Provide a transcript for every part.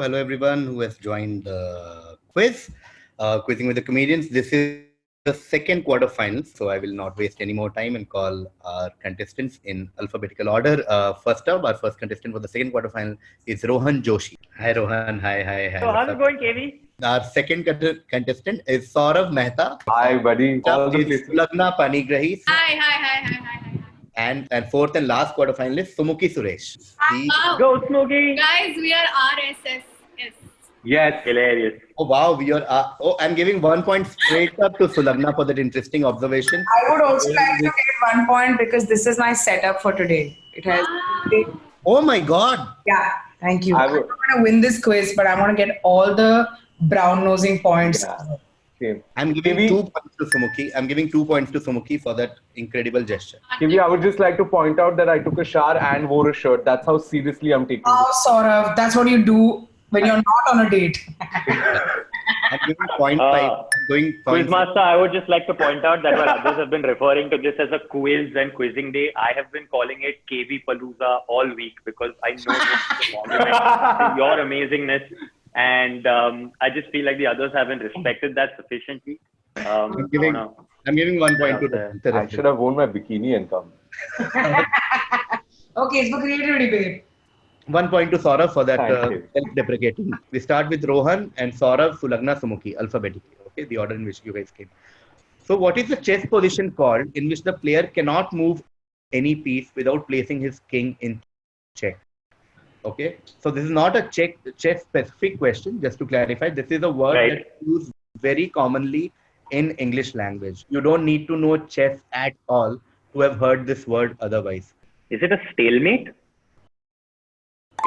Hello everyone who has joined the quiz, Quizzing with the Comedians. This is the second quarterfinals, so I will not waste any more time and call our contestants in alphabetical order. First up, our first contestant for the second quarterfinal is Rohan Joshi. Hi Rohan, hi. So how's it going, KV? Our second contestant is Saurav Mehta. Hi, buddy. All the places. Sulagna Panigrahi. Hi. And fourth and last quarterfinalist, Sumukhi Suresh. Wow. Go Smokey! Guys, we are RSS. Yes. Hilarious. Oh wow, we are. I'm giving 1 point straight up to Sulagna for that interesting observation. I would also like to get 1 point because this is my setup for today. It has. Oh my God! Yeah, thank you. I I'm would- not going to win this quiz, but I want to get all the brown nosing points. Yeah. Same. I'm giving Maybe- 2 points to Sumukhi. I'm giving 2 points to Sumukhi for that incredible gesture. Kiwi, I would just like to point out that I took a shower and wore a shirt. That's how seriously I'm taking Oh, it. Saurav, that's what you do when you're not on a date. I'm giving 0.5. Going Quizmaster, I would just like to point out that while others have been referring to this as a quiz and quizzing day, I have been calling it KV Palooza all week because I know it's a monument to your amazingness. And I just feel like the others haven't respected that sufficiently. I'm giving 1 point to the I should have worn my bikini and come. Okay, it's for creativity, babe. 1 point to Saurav for that Thank you. self-deprecating. We start with Rohan and Saurav, Sulagna, Sumukhi, alphabetically. Okay, the order in which you guys came. So, what is the chess position called in which the player cannot move any piece without placing his king in check? Okay, so this is not a chess-specific question. Just to clarify, this is a word Right. that's used very commonly in English language. You don't need to know chess at all to have heard this word otherwise. Is it a stalemate?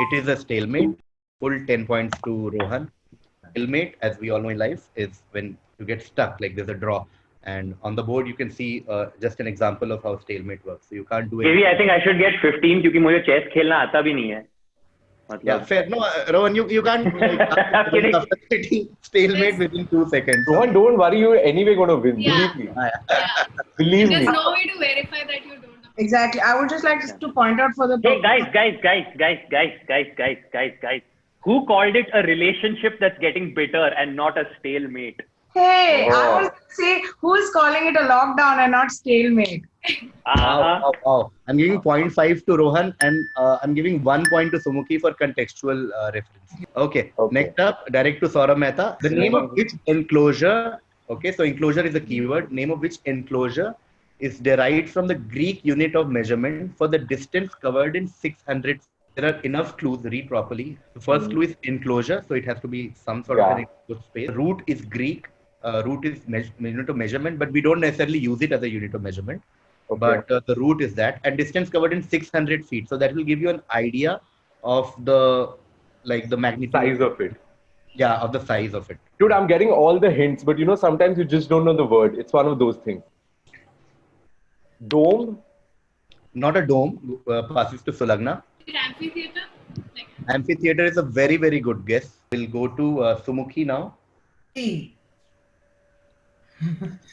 It is a stalemate. Full 10 points to Rohan. Stalemate, as we all know in life, is when you get stuck, like there's a draw. And on the board, you can see just an example of how stalemate works. So you can't do KV, I it. think I should get 15 because मुझे chess खेलना आता भी नहीं है. Yeah, fair. No, Rohan, you can't. I'm kidding. After hitting stalemate within 2 seconds. Rohan, don't worry. You're anyway going to win. Yeah. Believe me. Yeah. Believe There's me. no way to verify that you don't know. Exactly. I would just like to point out for the. Hey guys. Who called it a relationship that's getting bitter and not a stalemate? Hey, I Oh. was going to say, who is calling it a lockdown and not stalemate? Wow. I'm giving 0.5 to Rohan and I'm giving 1 point to Sumukhi for contextual reference. Okay. Okay. Next up, direct to Saurav Mehta. The name of which enclosure, okay, so enclosure is a keyword, name of which enclosure is derived from the Greek unit of measurement for the distance covered in 600. There are enough clues, read properly. The first clue is enclosure, so it has to be some sort of an enclosed space. Root is Greek. Root is unit of measurement, but we don't necessarily use it as a unit of measurement. Okay. But the root is that, and distance covered in 600 feet. So that will give you an idea of the magnitude. Size of it. Yeah, of the size of it. Dude, I'm getting all the hints, but sometimes you just don't know the word. It's one of those things. Dome? Not a dome. Passes to Sulagna. Amphitheater? Amphitheater is a very, very good guess. We'll go to Sumukhi now. T.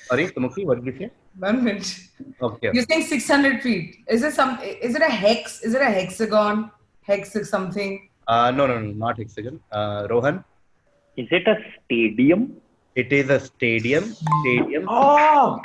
Sorry, Sumukhi, what did you say? 1 minute. Okay. You're saying 600 feet. Is it a hex? Is it a hexagon? Hex is something. No, not hexagon. Rohan, Is it a stadium? it is a stadium. Oh!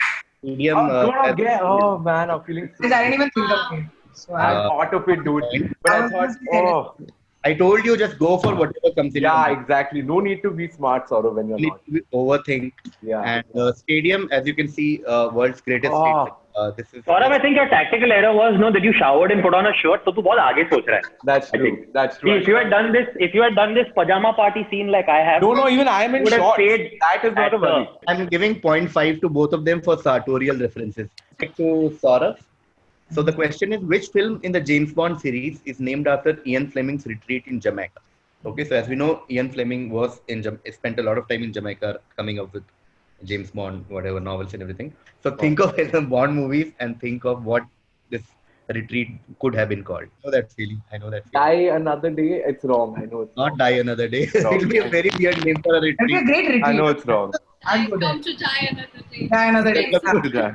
Stadium. Oh, man, I'm feeling Because I didn't even think of it. So I I, thought of it, dude. But I thought, oh, I told you just go for whatever comes in. yeah, your mind. exactly. No need to be smart, Saurav, when you're You need not. to be overthink. Yeah. And stadium, as you can see, world's greatest Oh. stadium. This is. Saurabh, I think your tactical error was that you showered and put on a shirt, so तू बहुत आगे सोच रहा है. That's I true. think. That's See, true. if you had done this pajama party scene like I have, No, even I am in would have shorts. stayed That is not at a worry. I'm giving 0.5 to both of them for sartorial references. Back to Saurav. So the question is, which film in the James Bond series is named after Ian Fleming's retreat in Jamaica? Okay, so as we know, Ian Fleming was spent a lot of time in Jamaica coming up with James Bond, whatever novels and everything. So think of the Bond movies and think of what this retreat could have been called. I know that feeling. Die another day, it's wrong. I know it's Not wrong. Die Another Day. No. It will be a very weird name for a it'll be a retreat. great retreat. I know it's wrong. I'd go there. Come to die another day. Die another day. Yeah.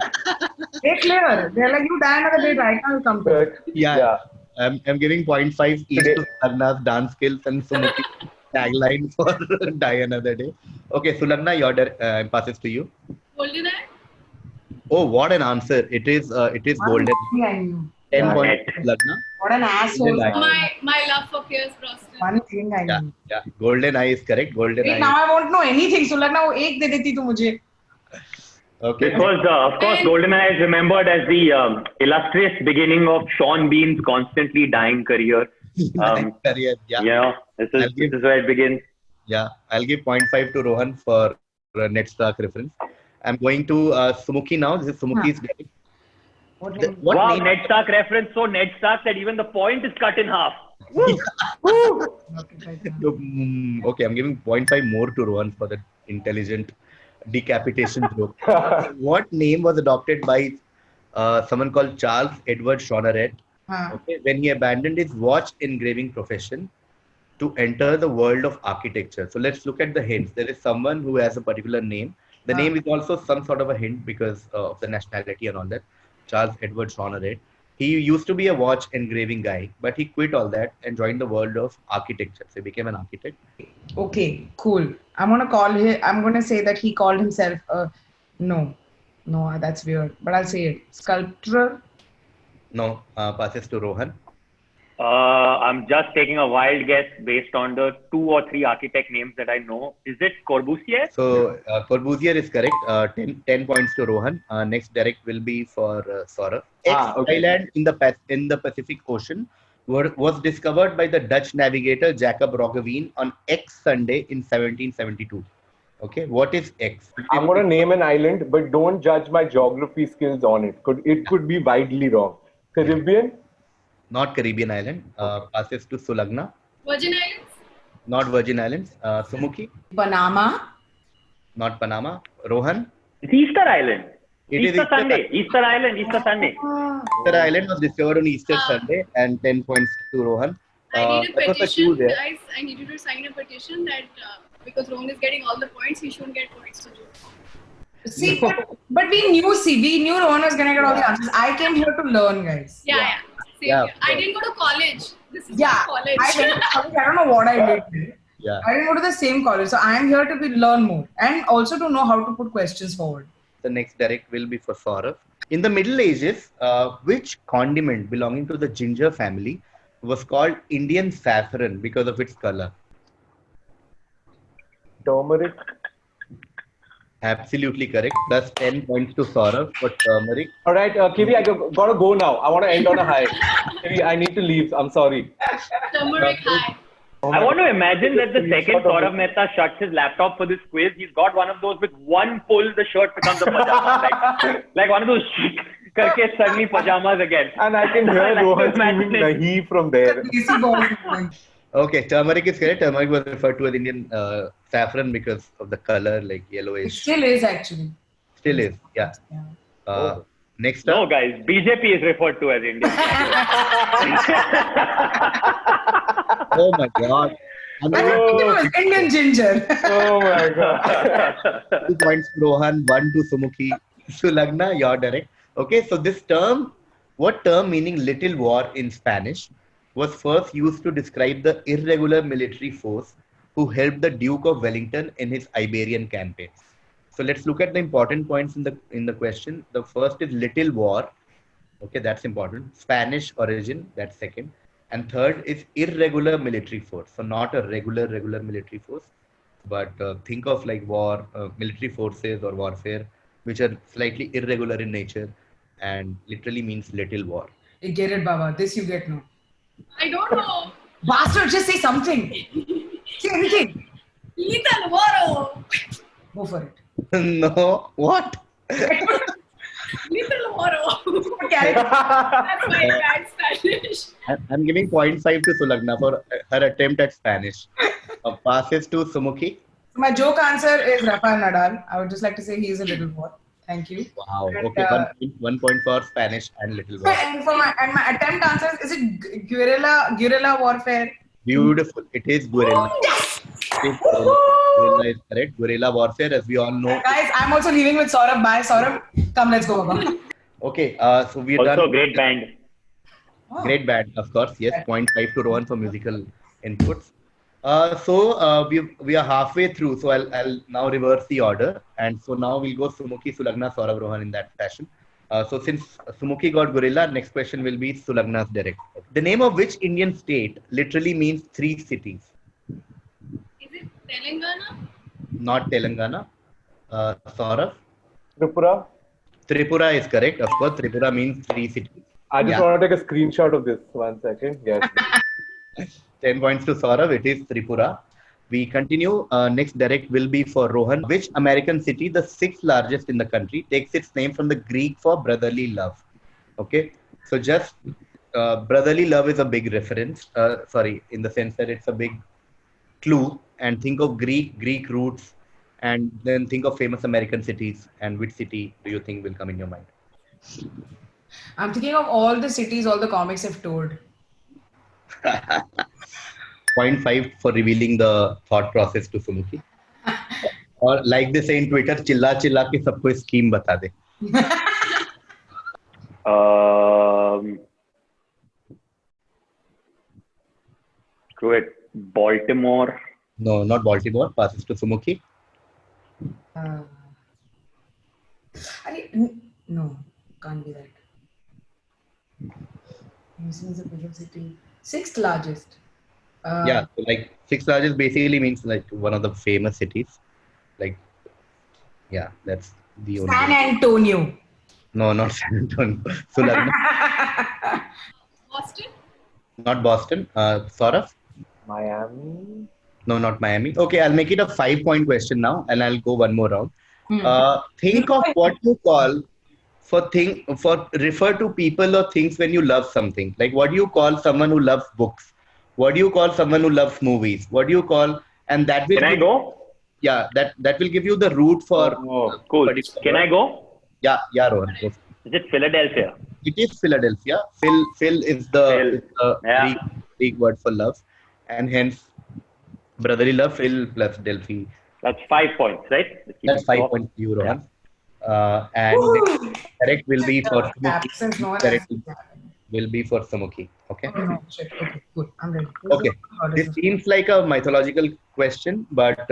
They're clear. They're like, you die another day right now, you come to it. Yeah. I'm giving 0.5 each Today- to Arnav's dance skills and Sumukhi tagline for Die Another Day. Okay, Sulagna, passes to you. GoldenEye? Oh, what an answer! It is Golden. One thing I knew. 10 Yeah. points, Sulagna. What an asshole. Golden Eye. My love for Pierce Brosnan. One thing I Yeah, knew. yeah. Golden Eye is correct. Golden Wait, Eye. now I won't know anything. Sulagna, वो एक दे देती तू मुझे. Okay. This was, of course, GoldenEye is remembered as the illustrious beginning of Sean Bean's constantly dying career. Career. Yeah. Yeah, this is where it begins. Yeah. I'll give 0.5 to Rohan for Ned Stark reference. I'm going to Sumuki now. This is Sumuki's day. What name? What Wow, name? Ned Stark reference. So Ned Stark that even the point is cut in half. Okay, I'm giving 0.5 more to Rohan for the intelligent decapitation joke. What name was adopted by someone called Charles Edward Shoneret, okay, when he abandoned his watch engraving profession to enter the world of architecture? So let's look at the hints. There is someone who has a particular name. The name is also some sort of a hint because of the nationality and all that. Charles Edward Shoneret. He used to be a watch engraving guy, but he quit all that and joined the world of architecture. So he became an architect. Okay, cool. I'm gonna say that he called himself no, that's weird. But I'll say it. Sculptor. No, passes to Rohan. I'm just taking a wild guess based on the 2 or 3 architect names that I know. Is it Corbusier? So Corbusier is correct. 10 points to Rohan. Next direct will be for Saurabh. Okay. Island in the Pacific Ocean was discovered by the Dutch navigator Jacob Roggeveen on X Sunday in 1772. Okay, what is X? I'm going to name an island, but don't judge my geography skills on it. It could be widely wrong. Caribbean? Not Caribbean island. Passes to Sulagna. Virgin Islands? Not Virgin Islands. Sumuki. Panama. Not Panama. Rohan. It's Easter Island. It is Easter Sunday. Easter Island. Easter Sunday. Easter Island was discovered on Easter Sunday, and 10 points to Rohan. I need a that was the petition, clue there. guys. I need you to sign a petition that because Rohan is getting all the points, he shouldn't get points to do. See, but we knew Rohan was gonna get all the answers. I came here to learn, guys. Yeah. Same Yeah, here. I yeah. didn't go to college. This is Yeah, not college. I went to college. I don't know what I did. Yeah. I didn't go to the same college, so I am here to learn more and also to know how to put questions forward. The next direct will be for Saurabh. In the Middle Ages, which condiment belonging to the ginger family was called Indian saffron because of its color? Turmeric? Absolutely correct. Plus 10 points to Saurabh for turmeric. All right, Kiwi, I gotta go now. I want to end on a high. Kiwi, I need to leave. I'm sorry. Turmeric high. I want to imagine that the second Saurabh Mehta shuts his laptop for this quiz, he's got one of those with one pull, the shirt becomes a pajama. like one of those karke suddenly pajamas again. And I can hear I like to Rohan imagine screaming it. Nahi from there. Easy balls. Okay, turmeric is correct. Turmeric was referred to as Indian saffron because of the color, like It yellowish. still is actually. Still is, yeah. Yeah. Next No, up, guys, BJP is referred to as Indian. oh my God. I think it was Indian ginger. Oh my god. 2 points to Rohan, 1 to Sumuki. Sulagna, you're direct. Okay, so this term, what term meaning little war in Spanish, was first used to describe the irregular military force who helped the Duke of Wellington in his Iberian campaigns. So let's look at the important points in the question. The first is little war. Okay, that's important. Spanish origin, that's second. And third is irregular military force. So not a regular military force, but think of like war, military forces or warfare, which are slightly irregular in nature and literally means little war. You get it, Baba. This you get now. I don't know. Bastard, just say something. Say anything. Lethal Waro. Go for it. No, what? Lethal Waro. Carry- That's my bad Spanish. I'm giving 0.5 to Sulagna for her attempt at Spanish. Passes to Sumuki. My joke answer is Rafael Nadal. I would just like to say he is a little war. Thank you. Wow. And, Okay, 1 point for Spanish and little war. And my attempt answer is it guerrilla warfare? Beautiful. It is guerrilla. Yes! It is guerrilla is correct. Guerrilla warfare, as we all know. Guys, I'm also leaving with Saurabh. Bye, Saurabh. Come, let's go, Baba. Okay, so we're Also, done. great band. Great band, of course. Yes, 0.5 to Rohan for musical inputs. We are halfway through, so I'll now reverse the order, and so now we'll go Sumukhi, Sulagna, Saurav, Rohan in that fashion. So since Sumukhi got gorilla, next question will be Sulagna's direct. The name of which Indian state literally means 3 cities? Is it Telangana? Not Telangana. Saurav? Tripura. Tripura is correct. Of course, Tripura means 3 cities. I just Yeah. want to take a screenshot of this. 1 second. Yes. 10 points to Saurav. It is Tripura. We continue. Next direct will be for Rohan. Which American city, the 6th largest in the country, takes its name from the Greek for brotherly love? Okay. So just brotherly love is a big reference. In the sense that it's a big clue. And think of Greek roots, and then think of famous American cities. And which city do you think will come in your mind? I'm thinking of all the cities, all the comics have told. 0.5 for revealing the thought process to Sumukhi. Or like they say in Twitter, चिल्ला चिल्ला के सबको scheme बता दे. Screw it. Baltimore. No, not Baltimore. Passes to Sumukhi. No, can't be that. Houston is a bigger city. 6th largest. Yeah, so like 6th largest basically means like one of the famous cities. Like, yeah, that's the only. San Antonio. No, not San Antonio. Sulagna. Boston? Not Boston. Saurav? Miami. No, not Miami. Okay, I'll make it a 5-point question now, and I'll go one more round. Think of what you call refer to people or things when you love something. Like, what do you call someone who loves books? What do you call someone who loves movies? What do you call? And that will. Can I go? Yeah, that will give you the route for. Oh, cool. Can I go? Yeah, Rohan. Go. Is it Philadelphia? It is Philadelphia. Phil is the Yeah. Greek word for love, and hence brotherly love. Phil plus Delphi. That's 5 points, right? That's 5 points to you, Rohan. And correct will be for Absence, no one correct has- will be for Sumukhi. Okay. Oh, no, shit. Okay, good. I'm ready. Okay. This seems like a mythological question, but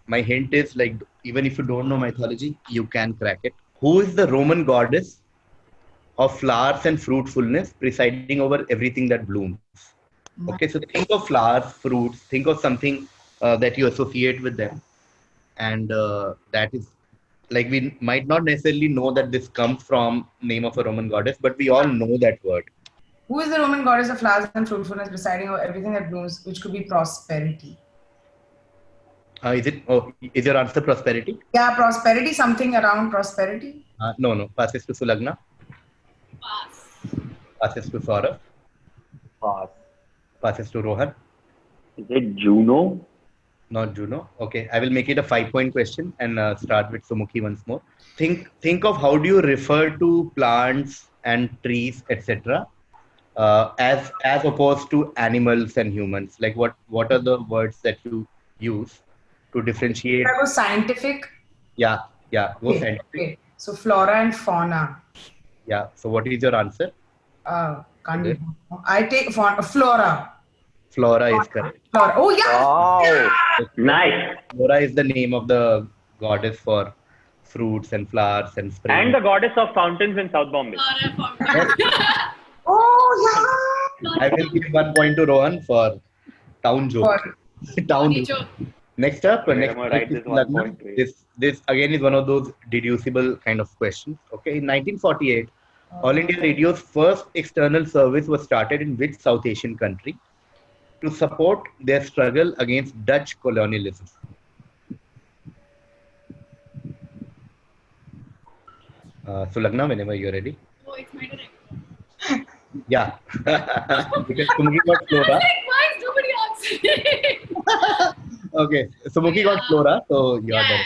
my hint is like, even if you don't know mythology, you can crack it. Who is the Roman goddess of flowers and fruitfulness, presiding over everything that blooms? Okay, so think of flowers, fruits, think of something that you associate with them. And that is like, we might not necessarily know that this comes from name of a Roman goddess, but we all know that word. Who is the Roman goddess of flowers and fruitfulness, presiding over everything that blooms, which could be prosperity? Is your answer prosperity? Yeah, prosperity, something around prosperity. No. Passes to Sulagna. Pass. Passes to Saurav. Pass. Passes to Rohan. Is it Juno? Not Juno. Okay, I will make it a 5-point question and start with Sumukhi once more. Think of how do you refer to plants and trees, etc. As opposed to animals and humans. Like what are the words that you use to differentiate? That was scientific. Yeah. Go Okay, scientific. okay. So flora and fauna. Yeah. So what is your answer? Can't be. I take flora. Flora is correct. Flora. Oh yeah. Wow. Nice. Flora is the name of the goddess for fruits and flowers and spring. And the goddess of fountains in South Bombay. Flora fountain. Oh yeah. I will give 1 point to Rohan for town joke. Town Funny joke. joke. Next up, Okay, next I'm gonna write is this 1 Lagna. point to you. This again is one of those deducible kind of questions. Okay, in 1948, All India Radio's first external service was started in which South Asian country to support their struggle against Dutch colonialism? Sulagna, whenever you're ready. Oh, it's my direct. Yeah, because Sumukhi got Flora. Like, why is nobody answering? Okay, Sumukhi got Flora, so you're Yeah. there.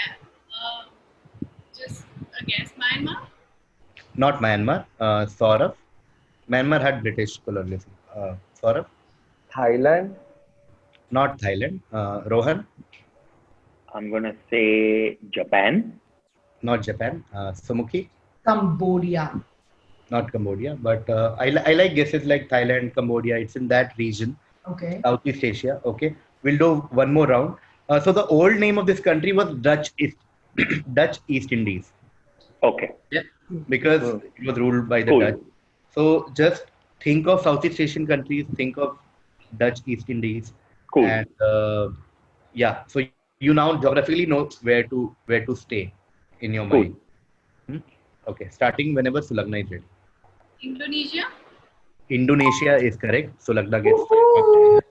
Just a guess. Myanmar? Not Myanmar. Saurav. Myanmar had British colonialism. Saurav. Thailand. Not Thailand. Rohan. I'm gonna say Japan. Not Japan. Sumukhi. Cambodia. Not Cambodia. But I like guesses like Thailand, Cambodia. It's in that region, Okay. Southeast Asia. Okay. we'll do one more round. So the old name of this country was Dutch East Indies. Okay. Yeah, because it was ruled by the Cool. Dutch. So just think of Southeast Asian countries, think of Dutch East Indies, Cool. and yeah. So you now geographically know where to stay in your Cool. mind. Okay, starting whenever Sulagna is ready. Indonesia. Indonesia is correct. Sulagna gets 5 points.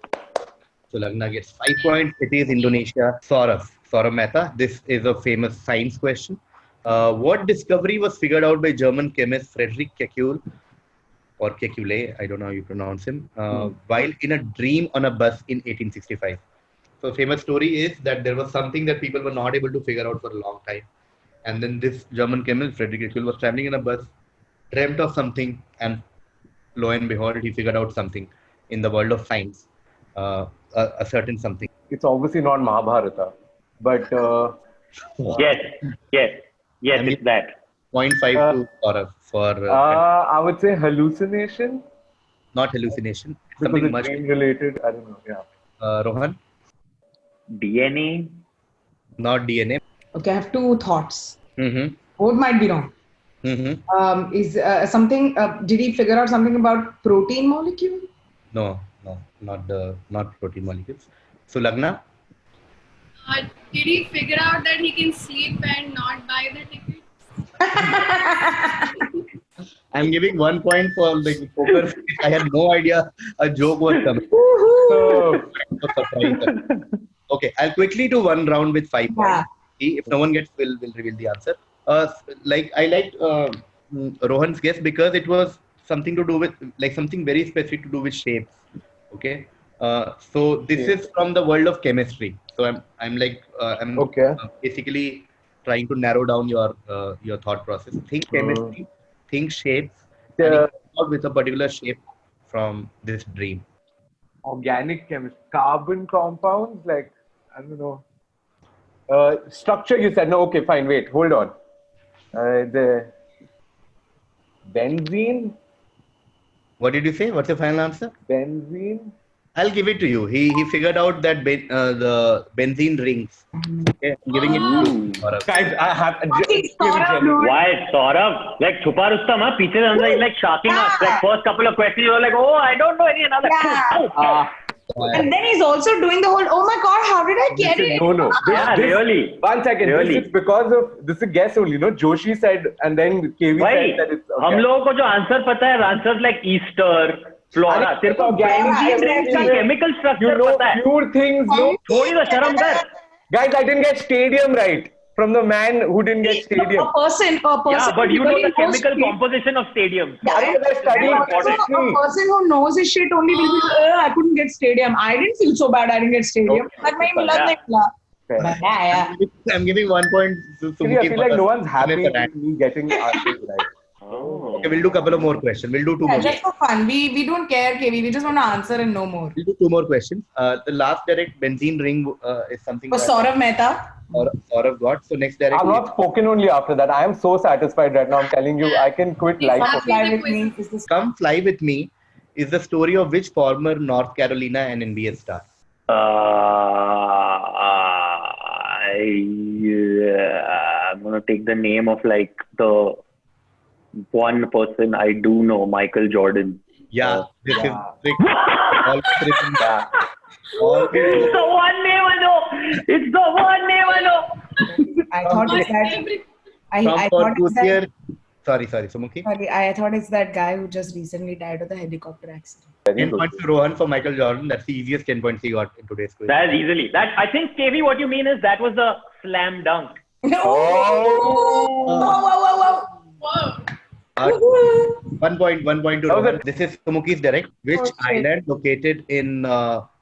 Sulagna gets 5 points. It is Indonesia. Saurav Mehta. This is a famous science question. What discovery was figured out by German chemist Friedrich Kekulé, or Kekulé, I don't know how you pronounce him, while in a dream on a bus in 1865? So, famous story is that there was something that people were not able to figure out for a long time. And then this German chemist, Friedrich Kekulé, was traveling in a bus, dreamt of something, and lo and behold, he figured out something in the world of science, a certain something. It's obviously not Mahabharata, but Yes, I mean, it's that. 0.5 to Saurav for I would say hallucination not hallucination. It's because something it's much. brain related. I don't know. Yeah. Rohan, DNA. not DNA. Okay, I have two thoughts. Mm-hmm. Both might be wrong. Mm-hmm. Is something? Did he figure out something about protein molecule? No, not protein molecules. Sulagna, Did he figure out that he can sleep and not buy the ticket? I'm giving 1 point for like poker face. I had no idea a joke was coming. So, Okay, I'll quickly do one round with 5 points. Yeah. See, if no one gets, we'll reveal the answer. Like I liked Rohan's guess because it was something to do with like something very specific to do with shapes. Okay. So this is from the world of chemistry. So I'm Okay. basically trying to narrow down your thought process. Think chemistry, think shapes, and you come out with a particular shape from this dream. organic chemistry, carbon compounds, like I don't know. Structure, you said no. Okay, fine. Wait, hold on. The benzene. What did you say? What's your final answer? Benzene. I'll give it to you. He figured out that the benzene rings. Okay, I'm giving it to you. Saurav. Guys, I have. Saurav, dude. Why, Saurav? Like, Chupa Rustam, huh? Piche se like shocking us. Like, first couple of questions, you were like, oh, I don't know any another. Yeah. And then he's also doing the whole, oh my god, how did I get it? No. Yeah, really. 1 second. Really? This is because of this is a guess only. No, Joshi said, and then KV Why? said that it's. हम लोगों को जो answer पता है, answers like Easter, Flora. तेरे को benzene rings का chemical structure पता है. Few things. No. थोड़ी तो शर्म कर. Guys, I didn't get stadium right from the man who didn't get stadium. A person. Yeah, but you know the who knows chemical shit. composition of stadiums. Yeah, Because I studied a chemistry. person who knows his shit only will be, I couldn't get stadium. I didn't feel so bad I didn't get stadium. But नहीं मिला, नहीं मिला. Fair. But yeah. I'm giving 1 point to Actually, I feel like no one's happy Sumit. with me getting answers right. Okay, we'll do a couple of more questions. We'll do two Yeah, more. just for fun. We don't care, KV. We just want to answer and know more. We'll do two more questions. The last direct benzene ring is something For that Saurav Mehta. Saurav got. So next direct. I'm not spoken only after that. I am so satisfied right now. I'm telling you, I can quit life. Come fly with me. Is this Come Fly With Me is the story of which former North Carolina and NBA star? I'm gonna take the name of like the one person I do know, Michael Jordan. Yeah, this is trick. Always written down. It's the one name I know. It's the one name I know. I thought it's that. Every- I From thought for it's that. year. Sorry, Sumukhi. Sorry, I thought it's that guy who just recently died of the helicopter accident. 10 points to Rohan for Michael Jordan. That's the easiest 10 points he got in today's quiz. That is easily. That I think, KV, what you mean is that was the slam dunk. No! Whoa. 1 point to That was Rohan. This is Sumukhi's direct. Which Oh, shit. island located in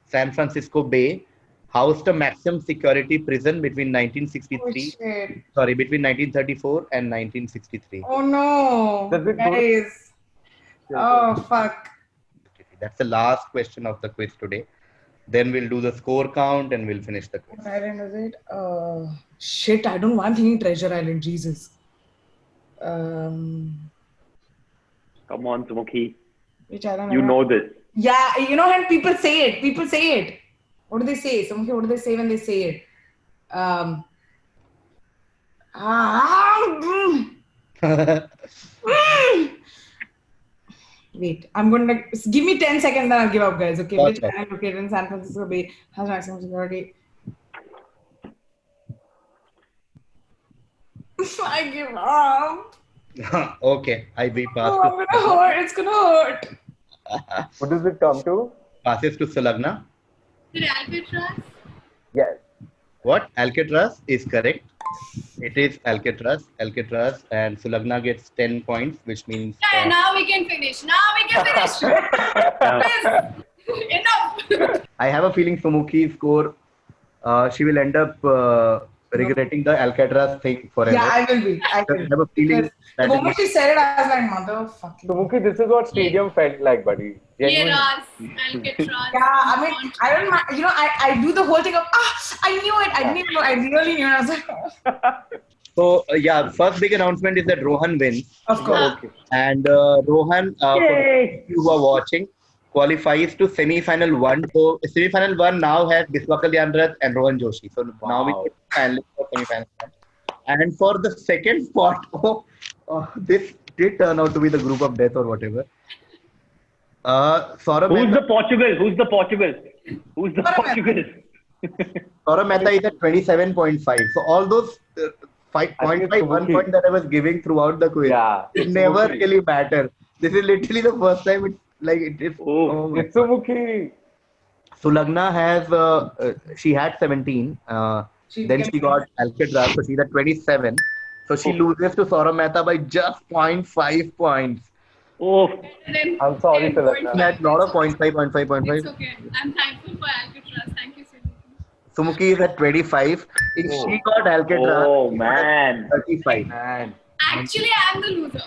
San Francisco Bay housed a maximum security prison between 1963, Oh, shit. sorry, between 1934 and 1963? Oh no. Does it go- Guys. Oh fuck. That's the last question of the quiz today. Then we'll do the score count and we'll finish the quiz. What island was it? Shit, I don't know. I'm thinking Treasure Island. Jesus. Come on, Sumukhi. Which island? You know this. Yeah, you know, and people say it. What do they say? Samukhi, what do they say when they say it? Wait, I'm going to give me 10 seconds, then I'll give up, guys. Okay, which Okay. island located in San Francisco Bay has maximum security? I give up. Okay, we pass. Oh, I'm gonna hurt. It's gonna hurt. What does it come to? Passes to Sulagna. Did Alcatraz? Yes. What? Alcatraz is correct. It is Alcatraz. Alcatraz, and Sulagna gets 10 points, which means. Yeah, now we can finish. Yes. Enough. I have a feeling Sumukhi's score, she will end up regretting the Alcatraz thing forever. Yeah, I will be. I I will. have a feeling The that moment she said it, I was like, motherfucking. Sumukhi, this is what stadium felt like, buddy. Genuinely. Alcatraz. Yeah, I mean, I don't mind. You know, I do the whole thing of, I knew it. I didn't even know. I really knew it. I was like, So, first big announcement is that Rohan wins. of course. Okay. And Rohan, for those of you who are watching, qualifies to semi-final 1. So, semi-final 1 now has Biswa Kalyanarath and Rohan Joshi. So, now we get finalists for semi-final 1. And for the second spot, this did turn out to be the group of death or whatever. Saurabh Who's Mehta, the Portugal? Saurabh Mehta is at 27.5. So, all those 5.5, 1 point that I was giving throughout the quiz, Yeah. it never really matter. This is literally the first time it's like it is. Oh, my It's Sumukhi. Sulagna has, she had 17. Then she got Alcatraz, so she's at 27. So she loses to Saurabh Mehta by just 0.5 points. Oh, I'm sorry, Sulagna. That's not a 0.5, 0.5, 0.5. It's okay. I'm thankful for Alcatraz. Thank you so much. Sumukhi is at 25. If Oh. she got Alcatraz, Oh, she would have man. 35. Man. Actually, I'm the loser.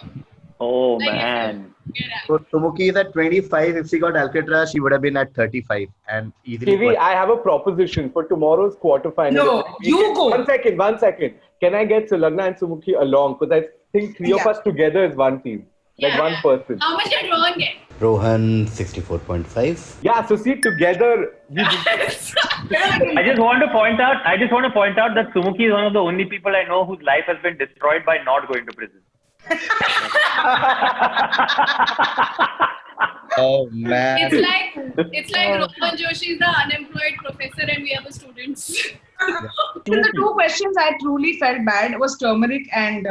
oh Like, man. Get out. So Sumukhi is at 25. If she got Alcatraz, she would have been at 35 and easily. Kiwi, I have a proposition for tomorrow's quarterfinal. No, you go. 1 second. Can I get Sulagna and Sumukhi along? Because I think three of Yeah. us together is one team. Like Yeah, one yeah. person. How much did Rohan get? Rohan 64.5. Yeah, so see, together, we I just want to point out that Sumukhi is one of the only people I know whose life has been destroyed by not going to prison. Oh man. It's like Rohan Joshi is the unemployed professor and we are the students. The two questions I truly felt bad was turmeric and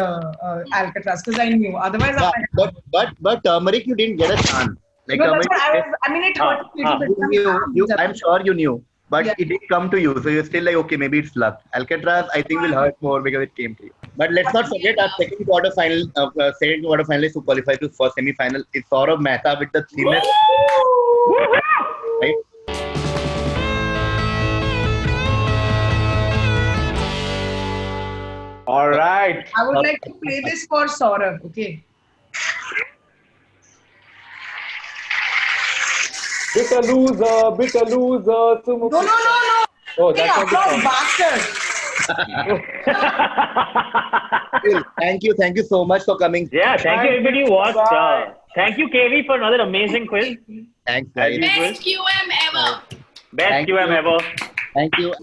Alcatraz because I knew. Otherwise, Yeah, I'm like, but turmeric you didn't get a chance. Like no, that's turmeric, what I mean, it hurt a little bit. I'm sure you knew, but Yeah. it did come to you. So you're still like, okay, maybe it's luck. Alcatraz, I think, will hurt more because it came to you. But let's not forget our second quarter finalist who qualified to for semi-final is Saurabh Mehta with the thinnest. Right? All right. I would like to play this for Saurabh. Okay. Bitter loser, Sumukhi. No. Oh, Hey, that's not the applause, song. bastard. Thank you so much for coming. Yeah, thank you everybody who watched. Bye. Thank you KV for another amazing quiz. Thanks, guys. Best QM ever. Best Thank QM you. ever. Thank you.